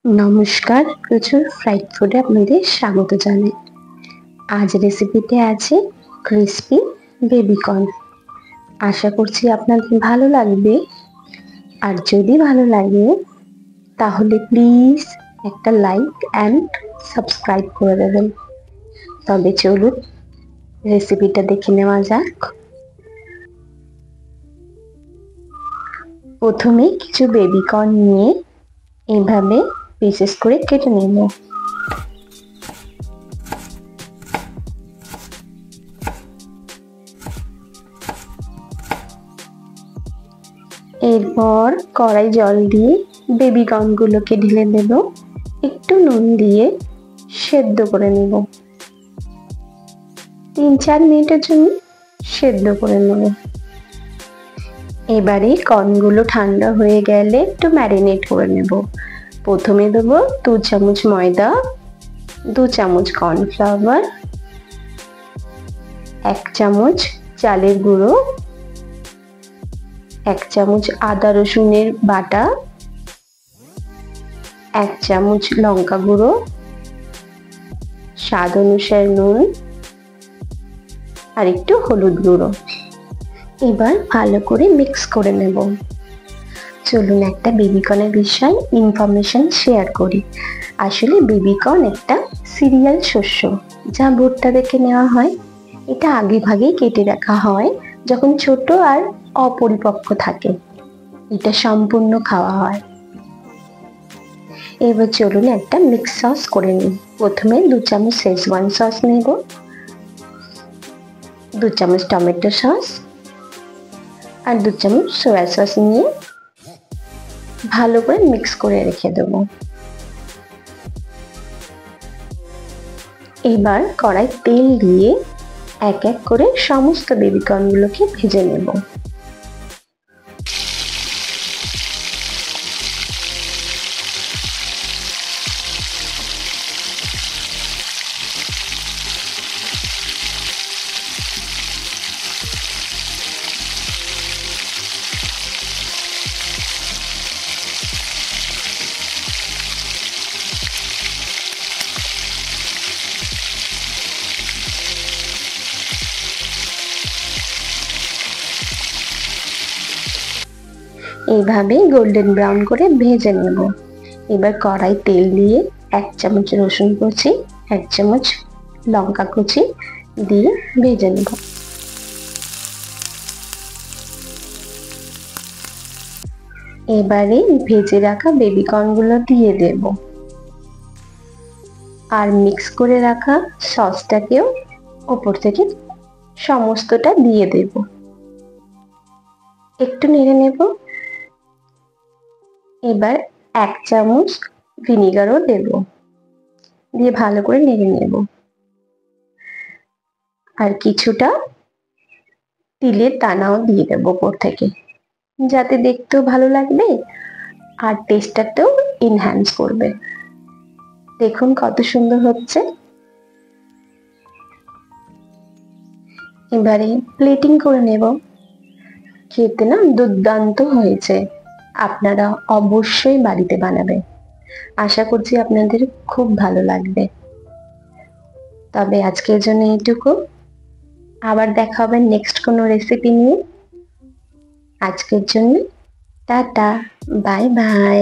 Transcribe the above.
নমস্কার, প্রচুর ফ্রাইড ফুডে আপনাদের স্বাগত জানাই। আজ রেসিপিতে আছে ক্রিসপি বেবিকর্ন। আশা করছি আপনাদের ভালো লাগবে। আর যদি ভালো লাগে তাহলে প্লিজ একটা লাইক অ্যান্ড সাবস্ক্রাইব করে দেবেন। তবে চলুন রেসিপিটা দেখে নেওয়া যাক। প্রথমে কিছু বেবিকর্ন নিয়ে এইভাবে পিসেস করে কেটে নেব। এরপর কড়াই জল দিয়ে বেবিকর্নগুলোকে ঢেলে দেব। একটু নুন দিয়ে সেদ্ধ করে নেব। 3-4 মিনিটের জন্য সেদ্ধ করে নেব। এবারে কর্নগুলো ঠান্ডা হয়ে গেলে একটু ম্যারিনেট করে নেব। প্রথমে দেব 2 চামচ ময়দা, 2 চামচ কর্নফ্লাওয়ার, 1 চামচ চালের গুঁড়ো, 1 চামচ আদা রসুনের বাটা, 1 চামচ লঙ্কা গুঁড়ো, স্বাদ অনুসারে নুন আর একটু হলুদ গুঁড়ো। এবার ভালো করে মিক্স করে নেব। চলুন একটা বেবিকর্নের বিষয়ে ইনফরমেশন শেয়ার করি। আসলে বেবিকর্ন একটা সিরিয়াল শস্য যা ভুট্টা থেকে নেওয়া হয়। এটা আগে ভাগেই কেটে রাখা হয় যখন ছোট আর অপরিপক্ক থাকে। এটা সম্পূর্ণ খাওয়া হয়। এবার চলুন একটা মিক্স সস করে নিই। প্রথমে 2 চামচ শেজওয়ান সস নেব, 2 চামচ টমেটো সস আর 2 চামচ সয়া সস নিয়ে ভালো করে মিক্স করে রেখে দেবো। এবার কড়াই তেল দিয়ে এক এক করে সমস্ত বেবিকর্নগুলোকে ভেজে নেব। এইভাবে গোল্ডেন ব্রাউন করে ভেজে নেব। এবার কড়াই তেল দিয়ে 1 চামচ রসুন কুচি, 1 চামচ লঙ্কা কুচি দিয়ে ভেজে নেব। এবারে ভেজে রাখা বেবিকর্নগুলো দিয়ে দেব আর মিক্স করে রাখা সসটাকেও উপর থেকে সমস্তটা দিয়ে দেব। একটু নেড়ে নেব। এবার 1 চামচ ভিনিগারও দেব, দিয়ে ভালো করে নেড়ে নেব। আর কিছুটা তিলের দানাও দিয়ে দেবো উপর থেকে, যাতে দেখতেও ভালো লাগবে আর টেস্টটাতেও এনহ্যান্স করবে। দেখুন কত সুন্দর হচ্ছে। এবারে প্লেটিং করে নেব। খেতে না দুর্দান্ত হয়েছে। আপনারা অবশ্যই বাড়িতে বানাবেন। আশা করছি আপনাদের খুব ভালো লাগবে। তবে আজকের জন্য এইটুকু। আবার দেখা হবে নেক্সট কোনো রেসিপি নিয়ে। আজকের জন্য টাটা, বাই বাই।